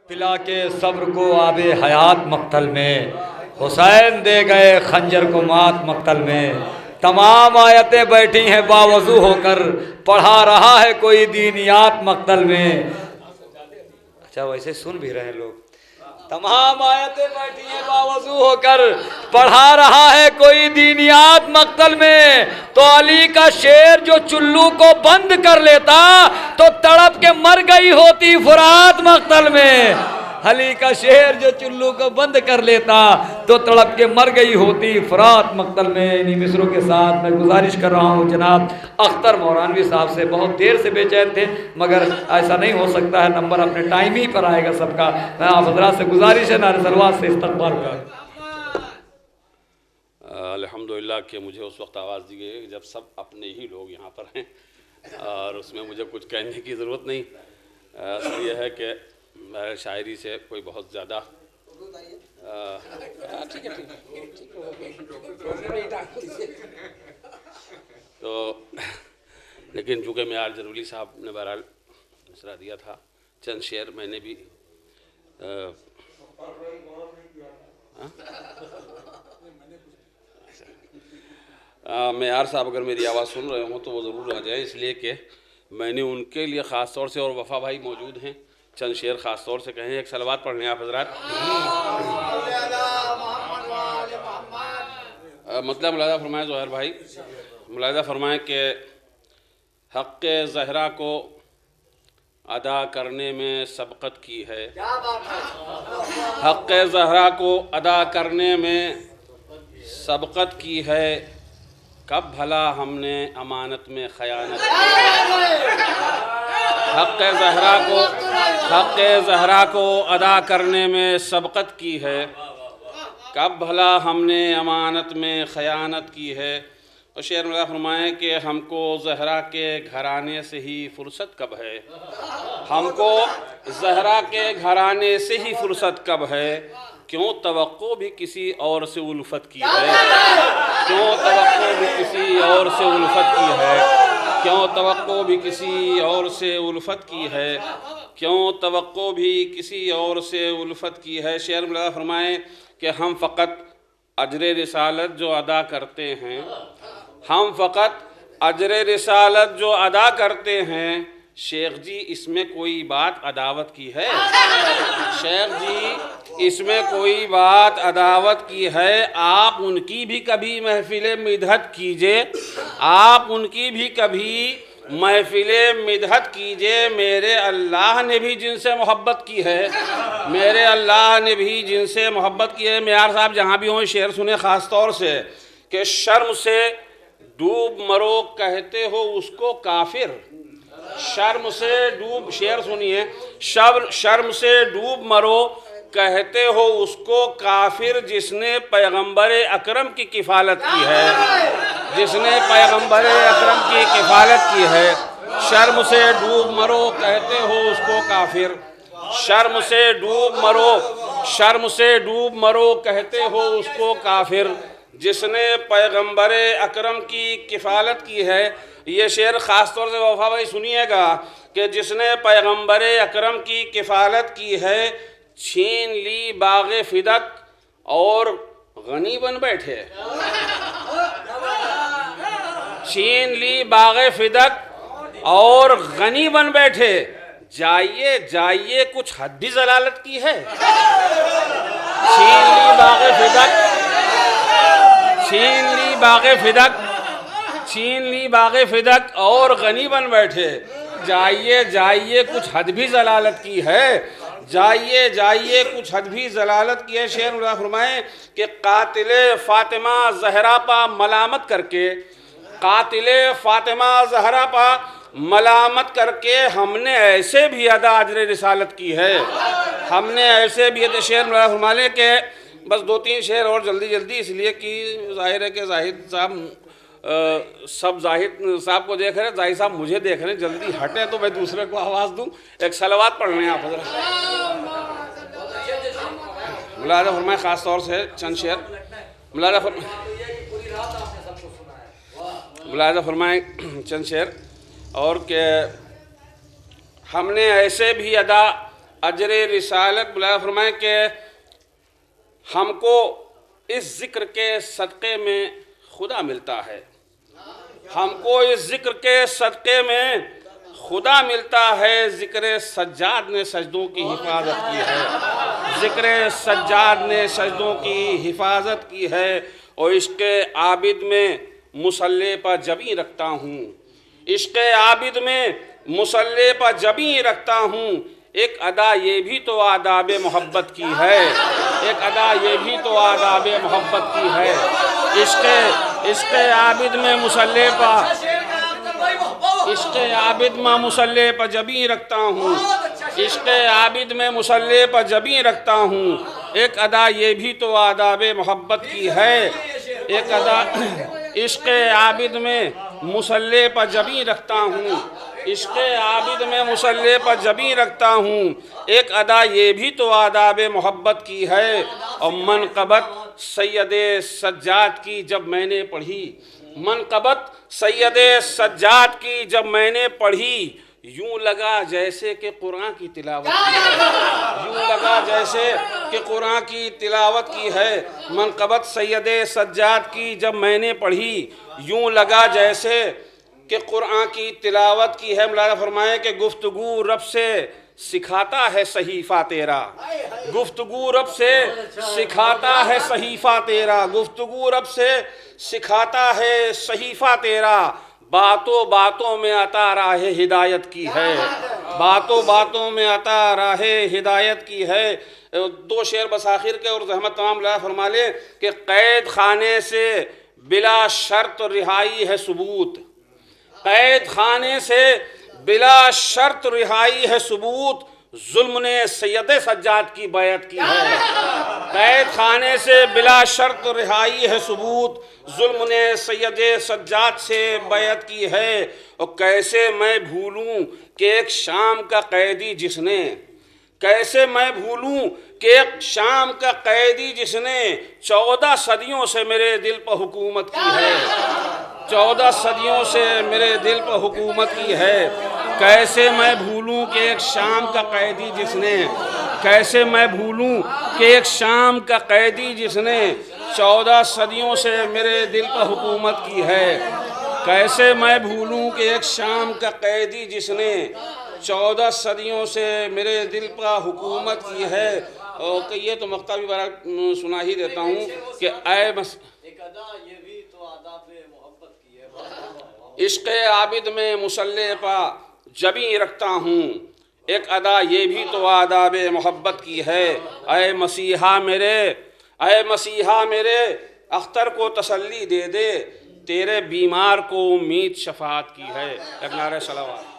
پلا کے صبر کو آب حیات مقتل میں، حسین دے گئے خنجر کو مات مقتل میں۔ تمام آیتیں بیٹھی ہیں باوضو ہو کر، پڑھا رہا ہے کوئی دینیات مقتل میں۔ اچھا ویسے سن بھی رہے لوگ، تمام آیتیں بیٹھی ہیں باوضو ہو کر، پڑھا رہا ہے کوئی دینیات مقتل میں۔ تو علی کا شعر جو چلو کو بند کر لیتا تو تڑپ کے مر گئی ہوتی فرات مقتل میں۔ علی کا شعر جو چلو کو بند کر لیتا تو تڑپ کے مر گئی ہوتی فرات مقتل میں۔ انہی مصروں کے ساتھ میں گزارش کر رہا ہوں جناب اختر مورانوی صاحب سے، بہت دیر سے بے چین تھے مگر ایسا نہیں ہو سکتا ہے، نمبر اپنے ٹائم ہی پر آئے گا سب کا۔ میں آپ حضرات سے گزارش ہے نعرہ صلوات سے استقبال کر۔ الحمدللہ کہ مجھے اس وقت آواز دی گئی جب سب اپنے ہی لوگ یہاں پر ہیں، اور اس میں مجھے کچھ کہنے کی ضرورت نہیں۔ یہ ہے کہ شاعری سے کوئی بہت زیادہ تو لیکن چونکہ معیار جرولی صاحب نے بہرحال مصرع دیا تھا، چند شعر میں نے بھی معیار صاحب اگر میری آواز سن رہے ہوں تو وہ ضرور آ جائیں، اس لیے کہ میں نے ان کے لیے خاص طور سے، اور وفا بھائی موجود ہیں، چند شعر خاص طور سے کہیں۔ ایک صلوات پڑھ لیں آپ حضرات۔ مطلب ملاحظہ فرمائیں ظہیر بھائی، ملاحظہ فرمائیں کہ حق زہرا کو ادا کرنے میں سبقت کی ہے، حق زہرا کو ادا کرنے میں سبقت کی ہے، کب بھلا ہم نے امانت میں خیانت کی ہے۔ حق زہرا کو ادا کرنے میں سبقت کی ہے، کب بھلا ہم نے امانت میں خیانت کی ہے۔ اور شعر میں فرمائیں کہ ہم کو زہرا کے گھرانے سے ہی فرصت کب ہے، ہم کو زہرا کے گھرانے سے ہی فرصت کب ہے، کیوں توقع بھی کسی اور سے الفت کی ہے، کیوں توقع بھی کسی اور سے الفت کی ہے، کیوں توقع بھی کسی اور سے الفت کی ہے، کیوں توقع بھی کسی اور سے الفت کی ہے۔ شعر میں فرمائیں کہ ہم فقط اجر رسالت جو ادا کرتے ہیں، ہم فقط اجر رسالت جو ادا کرتے ہیں، شیخ جی اس میں کوئی بات عداوت کی ہے، شیخ جی اس میں کوئی بات عداوت کی ہے، آپ ان کی بھی کبھی محفل مدحت کیجئے، آپ ان کی بھی کبھی محفل مدحت کیجئے، میرے اللہ نے بھی جن سے محبت کی ہے، میرے اللہ نے بھی جن سے محبت کی ہے۔ معیار صاحب جہاں بھی ہوں شعر سنیں خاص طور سے کہ شرم سے ڈوب مرو کہتے ہو اس کو کافر، شرم سے ڈوب، شعر سنیے، شرم سے ڈوب مرو کہتے ہو اس کو کافر، جس نے پیغمبر اکرم کی کفالت کی ہے، جس نے پیغمبر اکرم کی کفالت کی ہے۔ شرم سے ڈوب مرو کہتے ہو اس کو کافر، شرم سے ڈوب مرو، شرم سے ڈوب مرو کہتے ہو اس کو کافر، جس نے پیغمبر اکرم کی کفالت کی ہے۔ یہ شعر خاص طور سے وفا بھائی سنیے گا کہ جس نے پیغمبر اکرم کی کفالت کی ہے، چھین لی باغ فدق اور غنی بن بیٹھے، چھین لی باغ فدق اور غنی بن بیٹھے، جائیے جائیے کچھ حد بھی ضلالت کی ہے، چھین لی باغ فدق، چھین لی باغ فدق، چھین لی باغ فدق اور غنی بن بیٹھے، جائیے جائیے کچھ حد بھی ضلالت کی ہے، جائیے جائیے کچھ حد بھی ضلالت کی ہے۔ شعر میں فرمائیں کہ قاتل فاطمہ زہرا پا ملامت کر کے، قاتل فاطمہ زہرا پا ملامت کر کے ہم نے ایسے بھی ادا اجر رسالت کی ہے، ہم نے ایسے بھی ادا۔ شعر میں فرمائیں کہ بس دو تین شعر اور جلدی جلدی، اس لیے کہ ظاہر ہے کہ زاہد صاحب سب زاہد صاحب کو دیکھ رہے ہیں، زاہد صاحب مجھے دیکھ رہے ہیں، جلدی ہٹیں تو میں دوسرے کو آواز دوں۔ ایک صلوات پڑھ لیں آپ حضرت۔ ملاحظہ فرمائیں خاص طور سے چند شعر، ملاحظہ فرمائیں چند شعر، اور کہ ہم نے ایسے بھی ادا اجر رسالت بلا فرمائے کہ ہم کو اس ذکر کے صدقے میں خدا ملتا ہے، ہم کو اس ذکر کے صدقے میں خدا ملتا ہے۔ ذکر سجاد نے سجدوں کی حفاظت کی ہے، ذکر سجاد نے سجدوں کی حفاظت کی ہے۔ اور عشق عابد میں مصلی پر جبیں رکھتا ہوں، عشق عابد میں مصلی پر جبیں رکھتا ہوں۔ ایک ادا یہ بھی تو آداب محبت کی ہے، ایک ادا یہ بھی تو آداب محبت کی ہے۔ عشق عابد میں مصلی پر، عشق عابد میں مصلی پر جبیں رکھتا ہوں، عشق عابد میں مصلی پر جبیں رکھتا ہوں۔ ایک ادا یہ بھی تو آداب محبت کی ہے، ایک ادا عشق عابد میں مصلی پر جبیں رکھتا ہوں، عشق عابد میں مصلی پر جبیں رکھتا ہوں۔ ایک ادا یہ بھی تو آداب محبت کی ہے۔ اور منقبت سید سجاد کی جب میں نے پڑھی، منقبت سید سجاد کی جب میں نے پڑھی، یوں لگا جیسے کہ قرآن کی تلاوت کی ہے، یوں لگا جیسے کہ قرآن کی تلاوت کی ہے۔ منقبت سید سجاد کی جب میں نے پڑھی، یوں لگا جیسے کہ قرآن کی تلاوت کی ہے۔ مولانا فرمائے کہ گفتگو رب سے سکھاتا ہے صحیفہ تیرا، گفتگو رب سے سکھاتا ہے صحیفہ تیرا، گفتگو رب سے سکھاتا ہے صحیفہ تیرا۔ باتوں باتوں میں عطا راہ ہدایت کی ہے، باتوں باتوں میں عطا راہ ہدایت کی ہے۔ دو شعر بساخر کے اور زحمت تمام مولانا فرما لے کہ قید خانے سے بلا شرط رہائی ہے ثبوت، قید خانے سے بلا شرط رہائی ہے ثبوت، ظلم نے سید سجاد کی بیعت کی ہے۔ قید خانے سے بلا شرط رہائی ہے ثبوت، ظلم نے سید سجاد سے بیعت کی ہے۔ اور کیسے میں بھولوں کہ ایک شام کا قیدی جس نے، کیسے میں بھولوں کہ ایک شام کا قیدی جس نے 14 صدیوں سے میرے دل پر حکومت کی ہے، 14 صدیوں سے میرے دل پر حکومت کی ہے۔ کیسے میں بھولوں کہ ایک شام کا قیدی جس نے، کیسے میں بھولوں کہ ایک شام کا قیدی جس نے 14 صدیوں سے میرے دل پر حکومت کی ہے۔ کیسے میں بھولوں کہ ایک شام کا قیدی جس نے 14 صدیوں سے میرے دل پر حکومت کی ہے۔ اور یہ تو مقطع بھی بہرحال سنا ہی دیتا ہوں کہ اے ایک ادا یہ بھی تو آداب محبت کی ہے۔ عشق عابد میں مصلی پر جبیں رکھتا ہوں، ایک ادا یہ بھی تو آداب محبت کی ہے۔ اے مسیحا میرے، اے مسیحا میرے، اختر کو تسلی دے دے، تیرے بیمار کو امید شفاعت کی ہے۔ ایک نعرہ صلوات۔